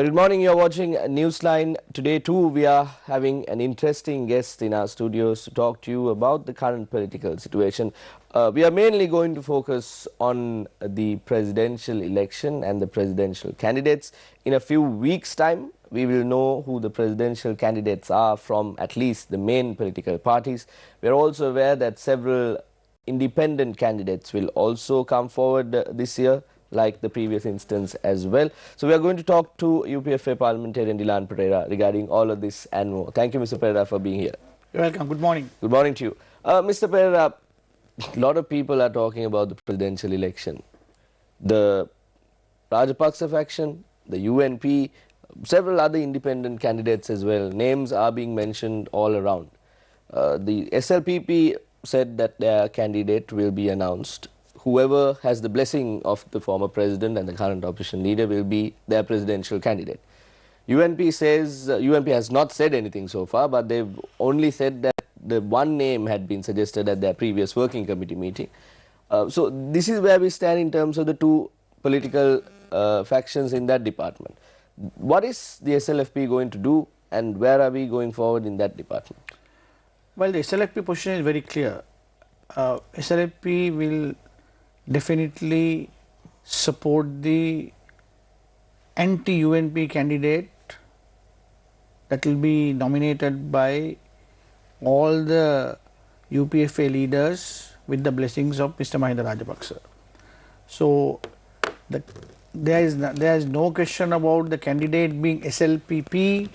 Well, good morning. You're watching Newsline. Today too we are having an interesting guest in our studios to talk to you about the current political situation. We are mainly going to focus on the presidential election and the presidential candidates. In a few weeks' time, we will know who the presidential candidates are from at least the main political parties. We are also aware that several independent candidates will also come forward this year, like the previous instance as well. So we are going to talk to UPFA parliamentarian Dilan Pereira regarding all of this and more. Thank you, Mr. Pereira, for being here. You're welcome. Good morning. Good morning to you. Mr. Pereira, a lot of people are talking about the presidential election. The Rajapaksa faction, the UNP, several other independent candidates as well. Names are being mentioned all around. The SLPP said that their candidate will be announced. Whoever has the blessing of the former president and the current opposition leader will be their presidential candidate. UNP says, UNP has not said anything so far, but they've only said that the one name had been suggested at their previous working committee meeting. So this is where we stand in terms of the two political factions in that department. What is the SLFP going to do, and where are we going forward in that department? Well, the SLFP position is very clear. SLFP will definitely support the anti-UNP candidate that will be nominated by all the UPFA leaders with the blessings of Mr. Mahinda Rajapaksa. So there is no question about the candidate being SLPP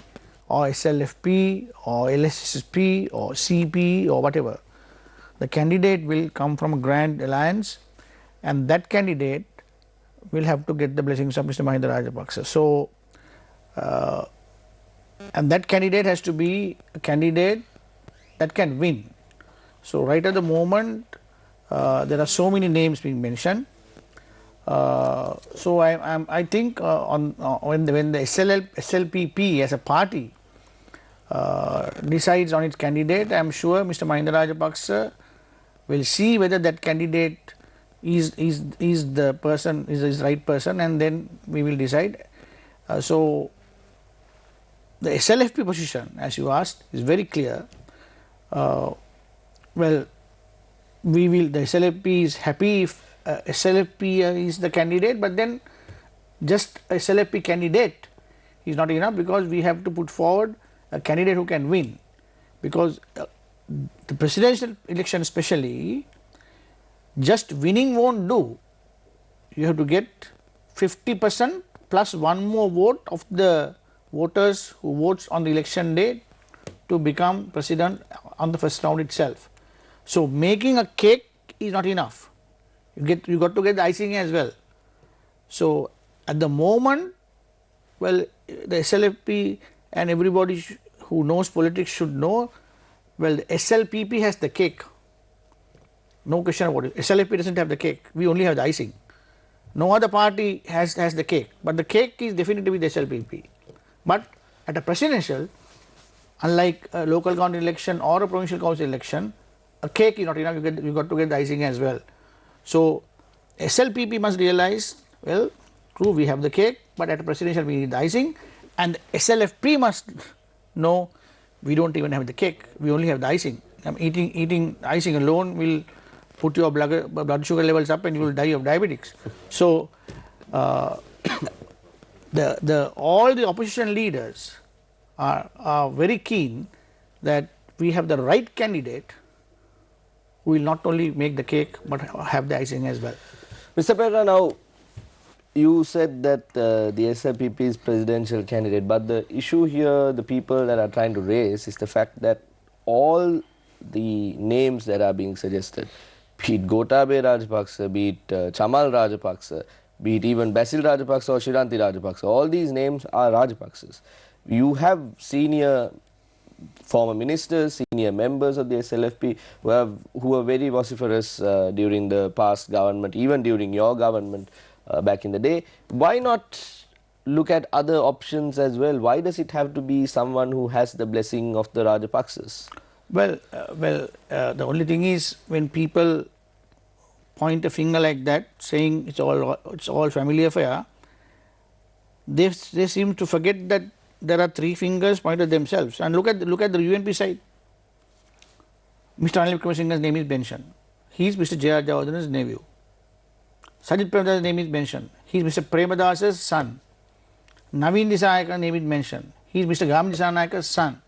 or SLFP or LSSP or CP or whatever. The candidate will come from a grand alliance, and that candidate will have to get the blessings of Mr. Mahinda Rajapaksa. So, and that candidate has to be a candidate that can win. So, right at the moment, there are so many names being mentioned. So, I think when the SLPP as a party decides on its candidate, I am sure Mr. Mahinda Rajapaksa will see whether that candidate is the person, is the right person, and then we will decide. So the SLFP position, as you asked, is very clear. Well, the SLFP is happy if SLFP is the candidate, but then just a SLFP candidate is not enough, because we have to put forward a candidate who can win, because the presidential election especially, just winning won't do. You have to get 50% plus one more vote of the voters who votes on the election day to become president on the first round itself. So making a cake is not enough. You got to get the icing as well. So at the moment, well, the SLFP and everybody who knows politics should know, well, the SLPP has the cake. No question about it. SLFP doesn't have the cake. We only have the icing. No other party has the cake. But the cake is definitely with the SLPP. But at a presidential, unlike a local government election or a provincial council election, a cake is not enough. You got to get the icing as well. So SLPP must realize, well, true, we have the cake, but at a presidential we need the icing. And SLFP must know, we don't even have the cake, we only have the icing. Eating icing alone will put your blood sugar levels up and you will die of diabetics. So all the opposition leaders are very keen that we have the right candidate who will not only make the cake but have the icing as well. Mr. Pereira, now you said that the SLPP is presidential candidate, but the issue here, the people that are trying to raise, is the fact that all the names that are being suggested, be it Gotabaya Rajapaksa, be it Chamal Rajapaksa, be it even Basil Rajapaksa or Shiranti Rajapaksa, all these names are Rajapaksas. You have senior former ministers, senior members of the SLFP who were very vociferous during the past government, even during your government back in the day. Why not look at other options as well? Why does it have to be someone who has the blessing of the Rajapaksas? Well, the only thing is, when people point a finger like that, saying it's all family affair, they seem to forget that there are three fingers pointed at themselves. And look at the UNP side. Mr. Anil Vikramasinghe's name is mentioned. He is Mr. J.R. Jayawardena's nephew. Sajid Premadasa's name is mentioned. He is Mr. Premadasa's son. Naveen Disayaka's name is mentioned. He is Mr. Gam Disayaka's son.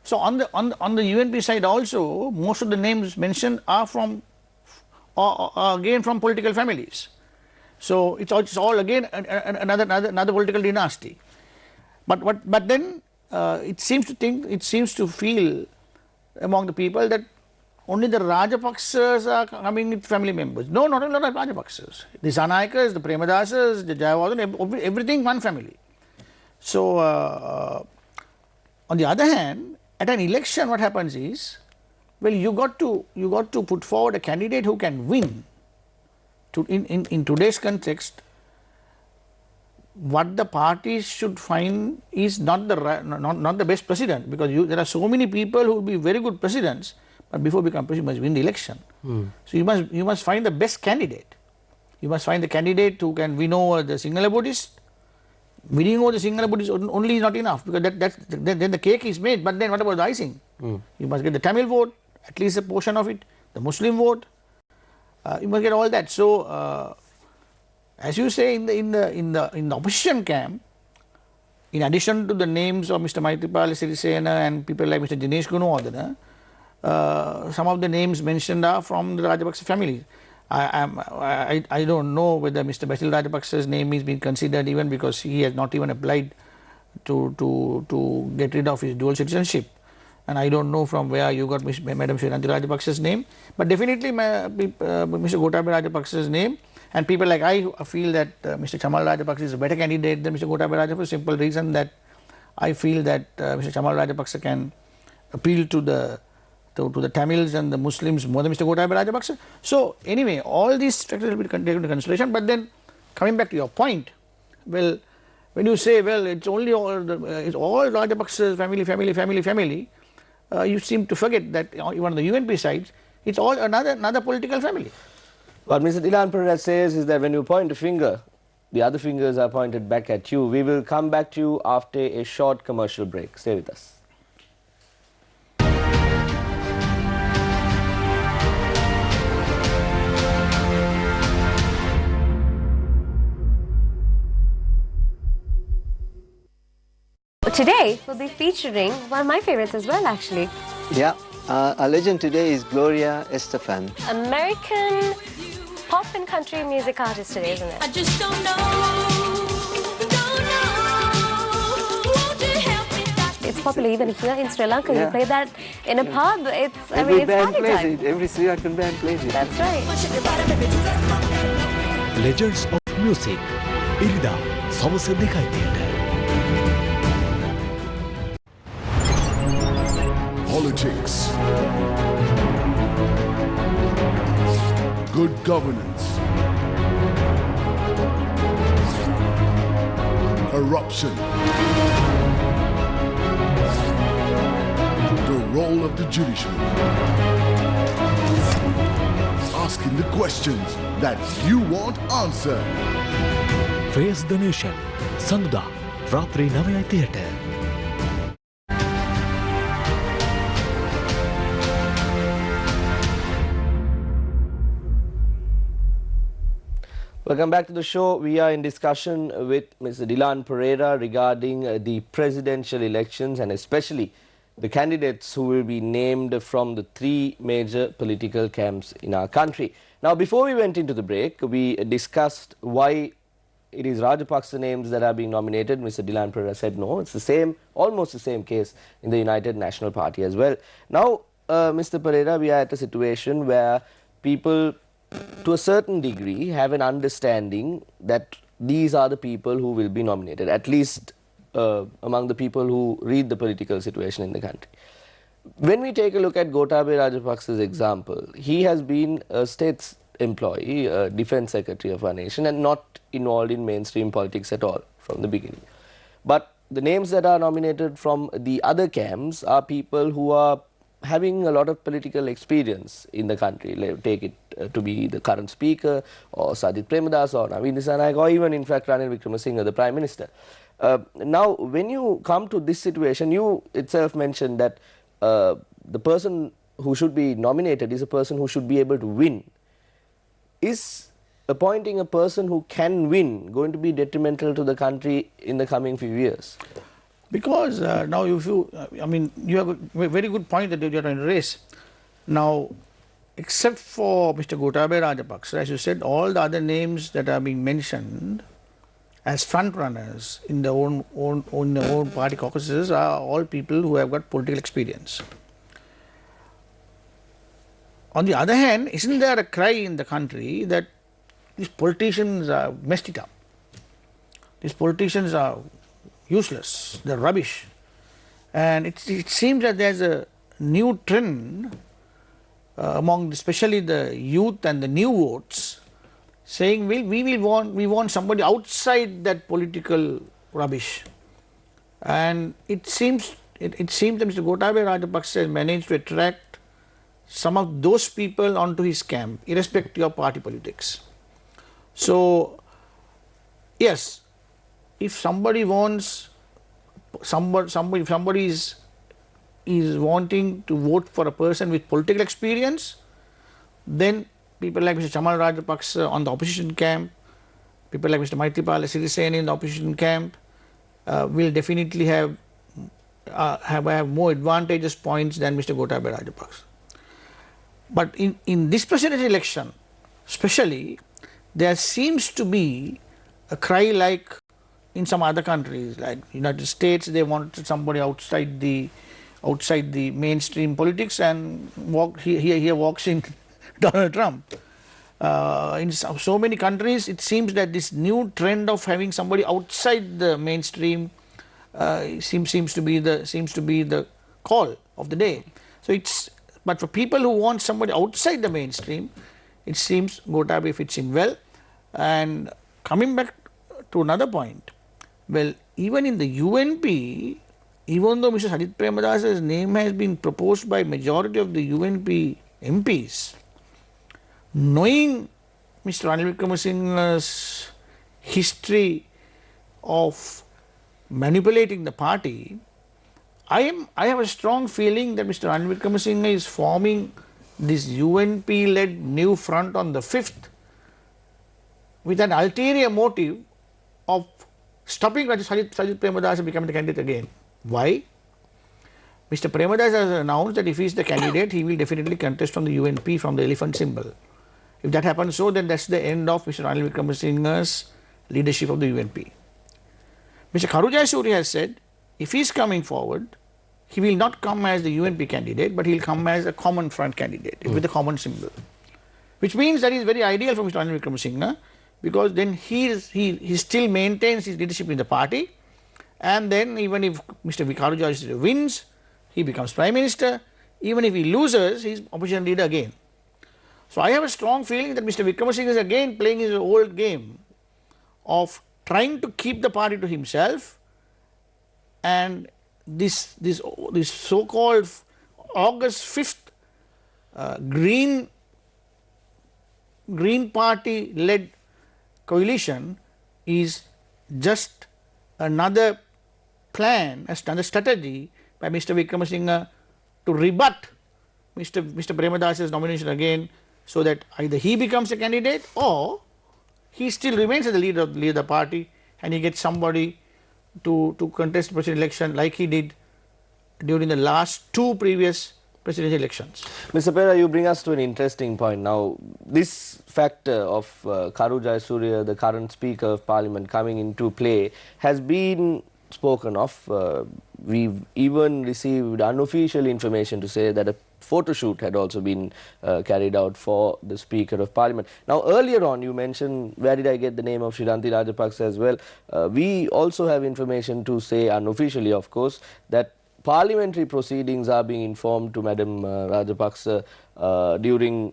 So on the UNP side also, most of the names mentioned are from again from political families. So it's all again another political dynasty. But then it seems to feel among the people that only the Rajapaksas are coming with family members. No, not only the Rajapaksas. The Sanayakas, the Premadasas, the Jayawardena, everything one family. So on the other hand, at an election, what happens is, well, you got to put forward a candidate who can win. In today's context, what the parties should find is not the best president, because there are so many people who will be very good presidents, but before become president, you must win the election. So you must find the best candidate. You must find the candidate who can win over the Sinhala Buddhists. Winning over the Sinhala Buddhists only is not enough, because then the cake is made. But then what about the icing? You must get the Tamil vote, at least a portion of it, the Muslim vote. You must get all that. So as you say, in the opposition camp, in addition to the names of Mr. Maithripala Sirisena and people like Mr. Dinesh Gunawardena, some of the names mentioned are from the Rajapaksa family. I don't know whether Mr. Basil Rajapaksa's name is being considered, even because he has not even applied to get rid of his dual citizenship. And I don't know from where you got Madam Sriranti Rajapaksa's name, but definitely Mr. Gotabaya Rajapaksa's name. And people like I feel that Mr. Chamal Rajapaksa is a better candidate than Mr. Gotabaya Rajapaksa, for the simple reason that I feel that Mr. Chamal Rajapaksa can appeal to the Tamils and the Muslims more than Mr. Gotabaya Rajapaksa. So anyway, all these factors will be taken into consideration. But then coming back to your point, well, when you say, well, it's all Rajapaksa's family, you seem to forget that even on the UNP side, it's all another political family. What Mr. Dilan Pereira says is that when you point a finger, the other fingers are pointed back at you. We will come back to you after a short commercial break. Stay with us. Today we'll be featuring one of my favorites as well, actually. Yeah, our legend today is Gloria Estefan. American pop and country music artist today, isn't it? I just don't know. Won't you help me? It's popular even here in Sri Lanka. Yeah. You play that in a pub. It's Every it's band party plays time. it. Every Sri Lankan band plays it. That's right. Legends of Music. ඉරිදා සවස 2:00ට. Politics, good governance, corruption, the role of the judiciary, asking the questions that you want answered. Face the Nation. සඳුදා රාත්‍රී 9:30ට. Welcome back to the show. We are in discussion with Mr. Dilan Pereira regarding the presidential elections, and especially the candidates who will be named from the three major political camps in our country. Now, before we went into the break, we discussed why it is Rajapaksa names that are being nominated. Mr. Dilan Pereira said no, it's the same, almost the same case in the United National Party as well. Now, Mr. Pereira, we are at a situation where people, to a certain degree, have an understanding that these are the people who will be nominated, at least among the people who read the political situation in the country. When we take a look at Gotabaya Rajapaksa's example, he has been a state's employee, a defense secretary of our nation, and not involved in mainstream politics at all from the beginning. But the names that are nominated from the other camps are people who are having a lot of political experience in the country. Take it to be the current speaker, or Sajith Premadasa, or Naveen Dissanayake, or even in fact Ranil Wickremesinghe, the Prime Minister. Now, when you come to this situation, you itself mentioned that the person who should be nominated is a person who should be able to win. Is appointing a person who can win going to be detrimental to the country in the coming few years? Because now if you, I mean, you have a very good point that you are trying to raise. Now, except for Mr. Gotabaya Rajapaksa, as you said, all the other names that are being mentioned as front runners in their own party caucuses are all people who have got political experience. On the other hand, isn't there a cry in the country that these politicians are messed it up? These politicians are useless, they're rubbish. And it seems that there's a new trend among especially the youth and the new votes saying we want somebody outside that political rubbish. And it seems that Mr. Gotabaya Rajapaksa has managed to attract some of those people onto his camp, irrespective of party politics. So, yes, if somebody wants, somebody is wanting to vote for a person with political experience, then people like Mr. Chamal Rajapaksa on the opposition camp, people like Mr. Maithripala Sirisena in the opposition camp will definitely have more advantageous points than Mr. Gotabaya Rajapaksa. But in this presidential election, especially, there seems to be a cry like in some other countries, like United States, they wanted somebody outside the mainstream politics, and here walks in Donald Trump. In so many countries, it seems that this new trend of having somebody outside the mainstream seems to be the call of the day. So but for people who want somebody outside the mainstream, it seems Gotabaya fits in well. And coming back to another point, well, even in the UNP, even though Mr. Sajith Premadasa's name has been proposed by majority of the UNP MPs, knowing Mr. Ranil Wickremesinghe's history of manipulating the party, I have a strong feeling that Mr. Ranil Wickremesinghe is forming this UNP-led new front on the 5th with an ulterior motive of stopping Sajith Premadasa becoming the candidate again. Why? Mr. Premadasa has announced that if he is the candidate, he will definitely contest on the UNP from the elephant symbol. If that happens so, then that's the end of Mr. Ranil Wickremesinghe's leadership of the UNP. Mr. Karu Jayasuriya has said, if he is coming forward, he will not come as the UNP candidate, but he will come as a common front candidate with a common symbol. Which means that is very ideal for Mr. Ranil Wickremesinghe, because then he still maintains his leadership in the party, and then even if Mr. Karu Jayasuriya wins, he becomes Prime Minister. Even if he loses, he is opposition leader again. So I have a strong feeling that Mr. Wickremesinghe is again playing his old game of trying to keep the party to himself, and this so-called August 5th Green Party led coalition is just another plan, another strategy by Mr. Wickremesinghe to rebut Mr. Premadasa's nomination again, so that either he becomes a candidate or he still remains as the leader of the party, and he gets somebody to contest the presidential election like he did during the last two previous presidential elections. Mr. Pera, you bring us to an interesting point. Now, this factor of Karu Jayasuriya, the current Speaker of Parliament, coming into play has been spoken of. We've even received unofficial information to say that a photo shoot had also been carried out for the Speaker of Parliament. Now, earlier on you mentioned, where did I get the name of Shiranti Rajapaksa as well? We also have information to say, unofficially of course, that parliamentary proceedings are being informed to Madam Rajapaksa during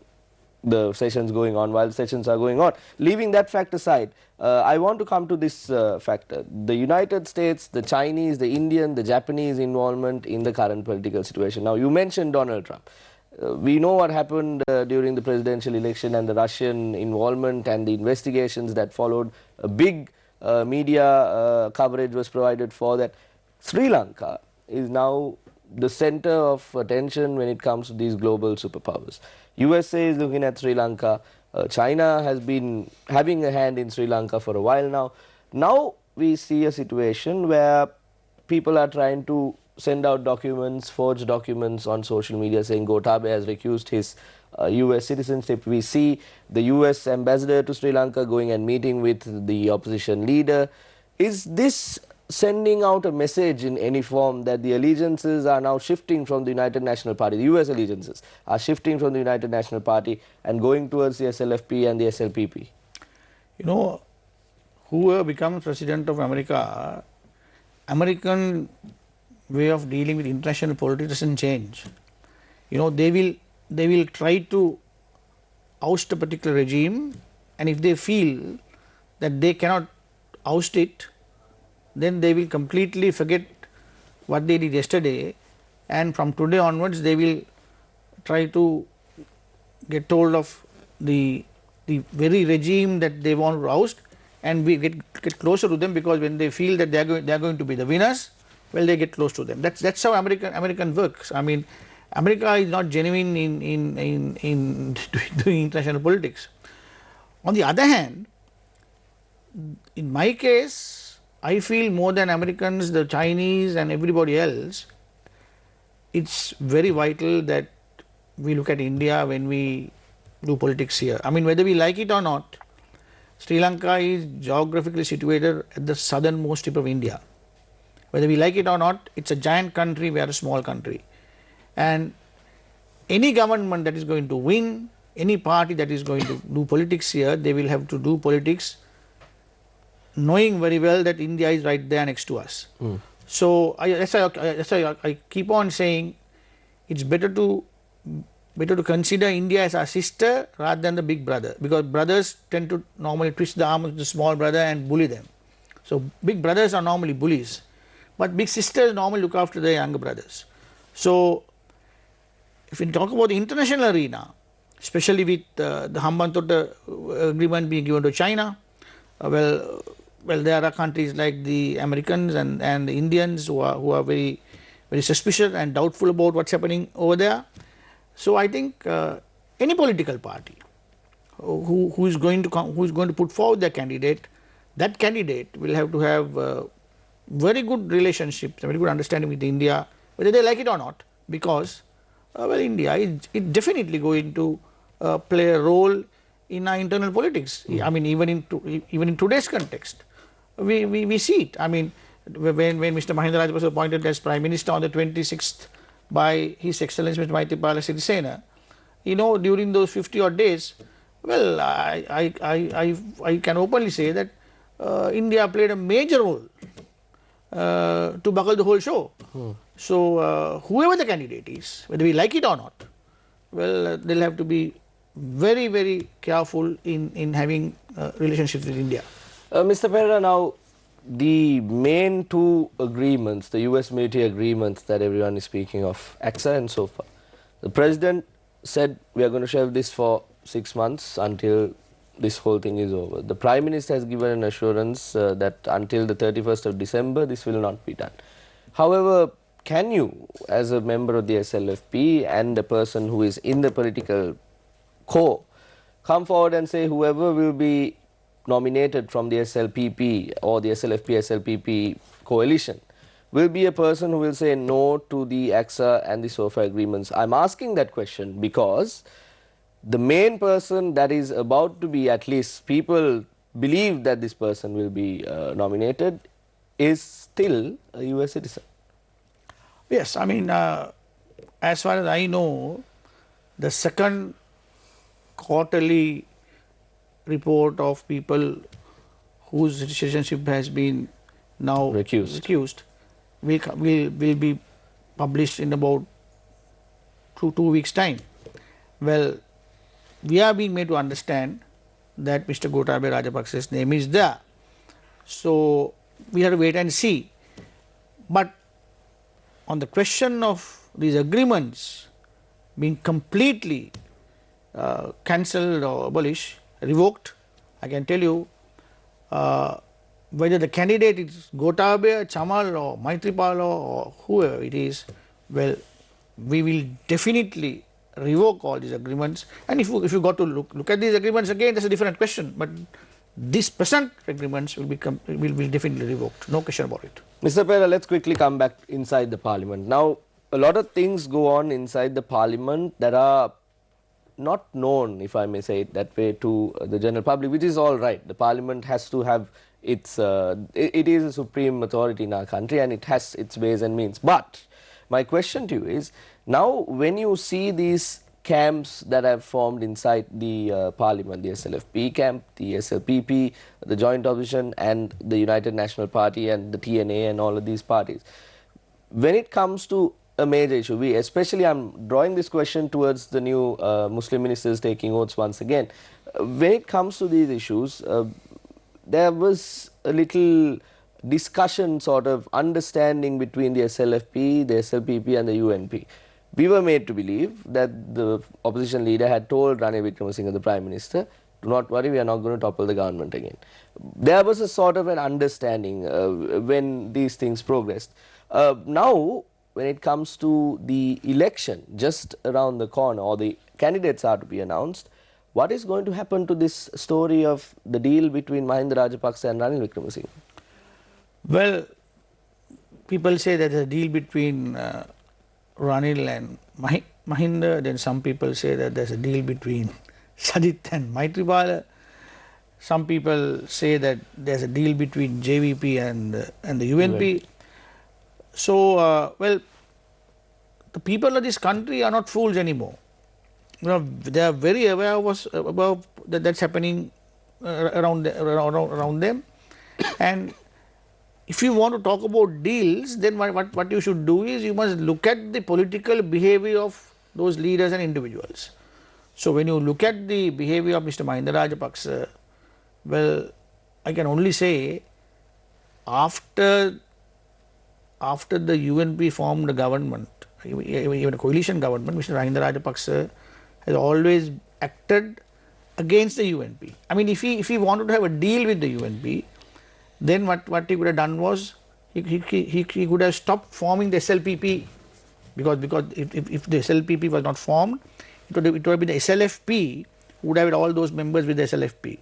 the sessions going on, while the sessions are going on. Leaving that fact aside, I want to come to this factor. The United States, the Chinese, the Indian, the Japanese involvement in the current political situation. Now, you mentioned Donald Trump. We know what happened during the presidential election and the Russian involvement and the investigations that followed. A big media coverage was provided for that. Sri Lanka is now the center of attention when it comes to these global superpowers. USA is looking at Sri Lanka. China has been having a hand in Sri Lanka for a while now. Now we see a situation where people are trying to send out documents, forged documents on social media saying Gotabaya has recused his US citizenship. We see the US ambassador to Sri Lanka going and meeting with the opposition leader. Is this sending out a message in any form that the allegiances are now shifting from the United National Party, the US allegiances are shifting from the United National Party and going towards the SLFP and the SLPP? You know, whoever becomes president of America, American way of dealing with international politics doesn't change. You know, they will try to oust a particular regime, and if they feel that they cannot oust it, then they will completely forget what they did yesterday, and from today onwards they will try to get hold of the very regime that they want to oust, and we get closer to them, because when they feel that they are going to be the winners, well, they get close to them. That's how American works. I mean, America is not genuine in doing international politics. On the other hand, in my case, I feel more than Americans, the Chinese and everybody else, it's very vital that we look at India when we do politics here. I mean, whether we like it or not, Sri Lanka is geographically situated at the southernmost tip of India. Whether we like it or not, it's a giant country, we are a small country. And any government that is going to win, any party that is going to do politics here, they will have to do politics knowing very well that India is right there next to us. So that's why I keep on saying it's better to consider India as our sister rather than the big brother, because brothers tend to normally twist the arm of the small brother and bully them. So big brothers are normally bullies, but big sisters normally look after their younger brothers. So if we talk about the international arena, especially with the Hambantota agreement being given to China, well, there are countries like the Americans and the Indians who are very suspicious and doubtful about what's happening over there. So I think any political party who is going to put forward their candidate, that candidate will have to have very good relationships, very good understanding with India, whether they like it or not, because well, India is definitely going to play a role in our internal politics. I mean, even in today's context, we see it. I mean, when Mr. Mahinda Rajapaksa was appointed as Prime Minister on the 26th by His Excellency Mr. Maithripala Sirisena, you know, during those 50 odd days, well, I can openly say that India played a major role to buckle the whole show. So whoever the candidate is, whether we like it or not, well, they'll have to be very careful in having relationships with India. Mr. Pereira, now the main two agreements, the US military agreements that everyone is speaking of, AXA and so far, the President said we are going to shelve this for 6 months until this whole thing is over. The Prime Minister has given an assurance that until the 31st of December this will not be done. However, can you, as a member of the SLFP and a person who is in the political core, come forward and say whoever will be nominated from the SLPP or the SLFP-SLPP coalition will be a person who will say no to the AXA and the SOFA agreements? I'm asking that question because the main person that is about to be, at least people believe that this person will be nominated, is still a US citizen. Yes, I mean, as far as I know, the second quarterly report of people whose citizenship has been now recused will be published in about two weeks' time. Well, we are being made to understand that Mr. Gotabaya Rajapaksa's name is there. So we have to wait and see. But on the question of these agreements, being completely cancelled or abolished, revoked, I can tell you whether the candidate is Gotabaya, Chamal or Maitripala or whoever it is, well, we will definitely revoke all these agreements. And if you got to look at these agreements again, that's a different question. But these present agreements will be definitely revoked. No question about it. Mr. Pera, let's quickly come back inside the parliament. Now, a lot of things go on inside the parliament that are not known, if I may say it that way, to the general public, which is all right. The parliament has to have its, it is a supreme authority in our country and it has its ways and means. But my question to you is, now when you see these camps that have formed inside the parliament, the SLFP camp, the SLPP, the joint opposition and the United National Party and the TNA and all of these parties, when it comes to a major issue, especially I'm drawing this question towards the new Muslim ministers taking oaths once again. When it comes to these issues, there was a little discussion, sort of understanding between the SLFP, the SLPP and the UNP. We were made to believe that the opposition leader had told Ranil Wickremesinghe, the Prime Minister, do not worry, we are not going to topple the government again. There was a sort of an understanding when these things progressed. Now, when it comes to the election just around the corner, or the candidates are to be announced, what is going to happen to this story of the deal between Mahinda Rajapaksa and Ranil Wickremesinghe? Well, people say that there's a deal between Ranil and Mahinda. Then some people say that there's a deal between Sajith and Maitripala. Some people say that there's a deal between JVP and the UNP. So, well, the people of this country are not fools anymore. You know, they are very aware of about that's happening around them. And if you want to talk about deals, then what you should do is you must look at the political behavior of those leaders and individuals. So when you look at the behavior of Mr. Mahinda Rajapaksa, well, I can only say after the UNP formed a government, even a coalition government, Mr. Mahinda Rajapaksa has always acted against the UNP. I mean, if he wanted to have a deal with the UNP, then what he could have done was he could have stopped forming the SLPP, because if the SLPP was not formed, it would have been the SLFP who would have all those members with the SLFP.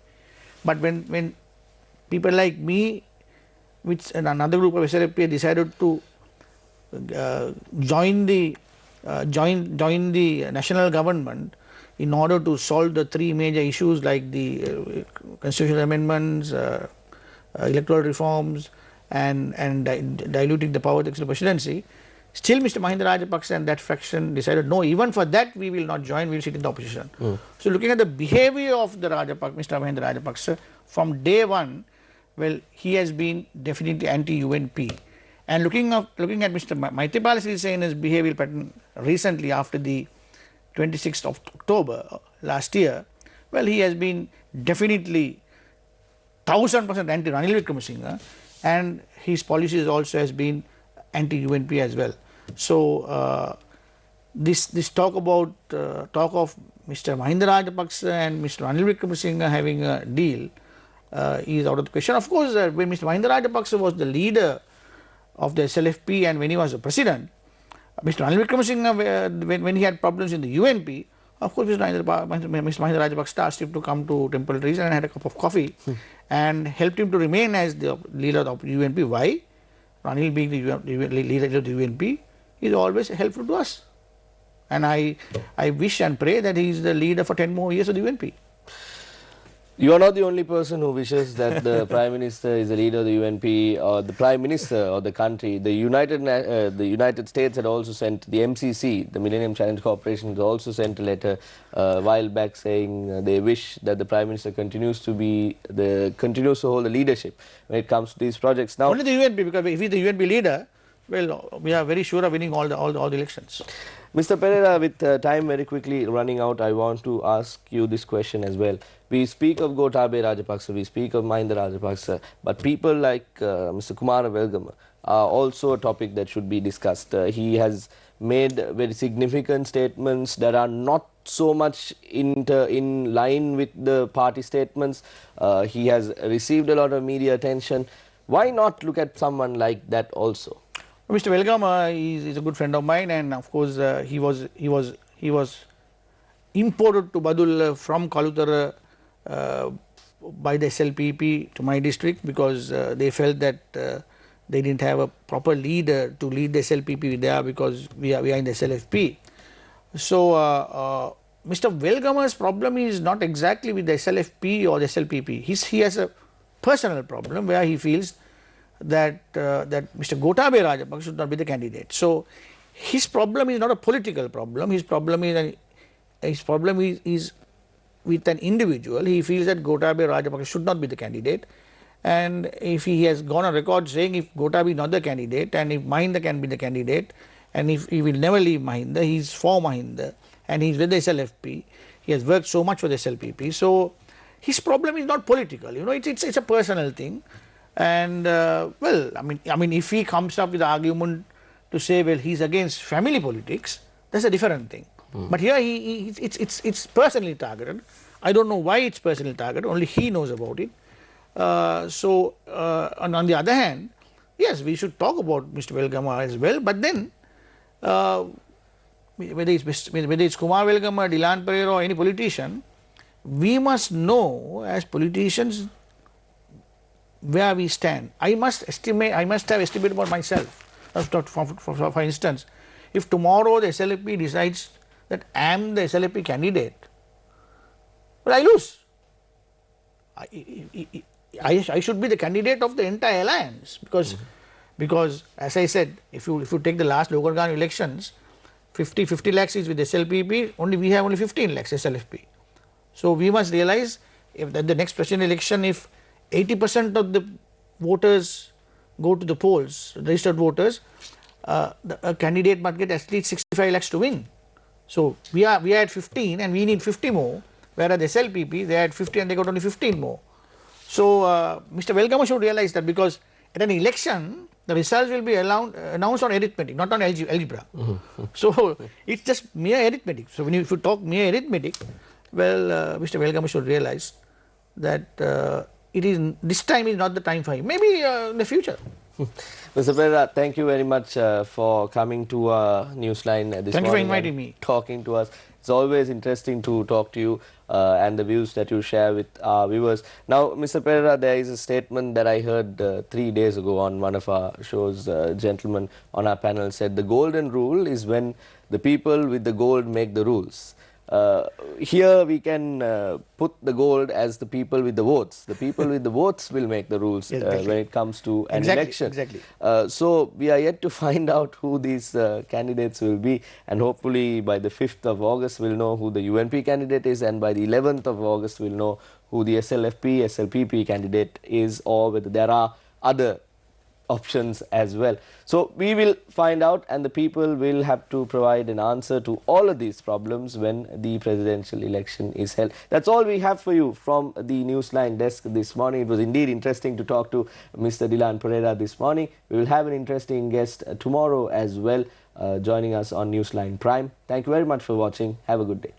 But when people like me, which another group of SLFP decided to join the national government in order to solve the three major issues like the constitutional amendments, electoral reforms and diluting the power of the presidency, still Mr. Mahinda Rajapaksa and that faction decided, no, even for that we will not join, we will sit in the opposition. So looking at the behavior of the Mr. Mahinda Rajapaksa from day one, well, he has been definitely anti-UNP. And looking at Mr. Maitripala Sirisena's behavioral pattern recently after the 26th of October last year, well, he has been definitely 1000% anti-Ranil Wickremesinghe, and his policies also has been anti-UNP as well. So this talk of Mr. Mahinda Rajapaksa and Mr. Ranil Wickremesinghe having a deal is out of the question. Of course, when Mr. Mahinda Rajapaksa was the leader of the SLFP and when he was the president, Mr. Ranil Wickremesinghe, when he had problems in the UNP, of course, Mr. Mahinda Rajapaksa asked him to come to Temple Trees and had a cup of coffee and helped him to remain as the leader of the UNP. Why? Ranil being the leader of the UNP is always helpful to us. And I wish and pray that he is the leader for 10 more years of the UNP. You are not the only person who wishes that the Prime Minister is the leader of the UNP or the Prime Minister of the country. The United States had also sent, the MCC, the Millennium Challenge Corporation, had also sent a letter a while back saying they wish that the Prime Minister continues to hold the leadership when it comes to these projects. Now, only the UNP, because if he is the UNP leader, well, we are very sure of winning all the elections. Mr. Pereira, with time very quickly running out, I want to ask you this question as well. We speak of Gotabaya Rajapaksa, we speak of Mahinda Rajapaksa, but people like Mr. Kumara Welgama are also a topic that should be discussed. He has made very significant statements that are not so much in line with the party statements. He has received a lot of media attention. Why not look at someone like that also? Mr. Velgama is a good friend of mine, and of course he was imported to Badul from Kalutara by the SLPP to my district because they felt that they didn't have a proper leader to lead the SLPP there because we are in the SLFP. So Mr. Velgama's problem is not exactly with the SLFP or the SLPP. He has a personal problem where he feels that Mr. Gotabaya Rajapaksa should not be the candidate. So his problem is not a political problem. His problem is with an individual. He feels that Gotabaya Rajapaksa should not be the candidate, and if he has gone on record saying if Gotabaya is not the candidate and if Mahinda can be the candidate, and if he will never leave Mahinda, he is for Mahinda and he is with the SLFP. He has worked so much for the SLPP. So his problem is not political. You know, it's a personal thing. And well, I mean, if he comes up with the argument to say, well, he's against family politics, that's a different thing. But here it's personally targeted. I don't know why it's personally targeted. Only he knows about it. And on the other hand, yes, we should talk about Mr. Velgama as well. But then, whether it's Kumar Velgama, Dilan Pereira, or any politician, we must know as politicians where we stand. I must have estimated about myself. For instance, if tomorrow the SLP decides that I am the SLP candidate, well, I lose. I should be the candidate of the entire alliance because as I said, if you take the last local government elections, 50 lakhs is with SLPP, we have only 15 lakhs SLFP. So we must realize if that the next presidential election, if 80% of the voters go to the polls, registered voters, a candidate must get at least 65 lakhs to win. So we are at 15 and we need 50 more, whereas the SLPP, they had 50 and they got only 15 more. So Mr. Velgama should realize that because at an election, the results will be announced on arithmetic, not on algebra. So it's just mere arithmetic. So if you talk mere arithmetic, well, Mr. Velgama should realize that this time is not the time for him. Maybe in the future. Mr. Pereira, thank you very much for coming to Newsline this morning. Thank you for inviting me. Talking to us. It's always interesting to talk to you and the views that you share with our viewers. Now, Mr. Pereira, there is a statement that I heard 3 days ago on one of our shows. Gentleman on our panel said the golden rule is when the people with the gold make the rules. Here we can put the gold as the people with the votes. The people with the votes will make the rules when it comes to an election. Exactly. So we are yet to find out who these candidates will be, and hopefully by the 5th of August we'll know who the UNP candidate is, and by the 11th of August we'll know who the SLFP, SLPP candidate is, or whether there are other options as well. So we will find out, and the people will have to provide an answer to all of these problems when the presidential election is held. That's all we have for you from the Newsline desk this morning. It was indeed interesting to talk to Mr. Dilan Pereira this morning. We will have an interesting guest tomorrow as well joining us on Newsline Prime. Thank you very much for watching. Have a good day.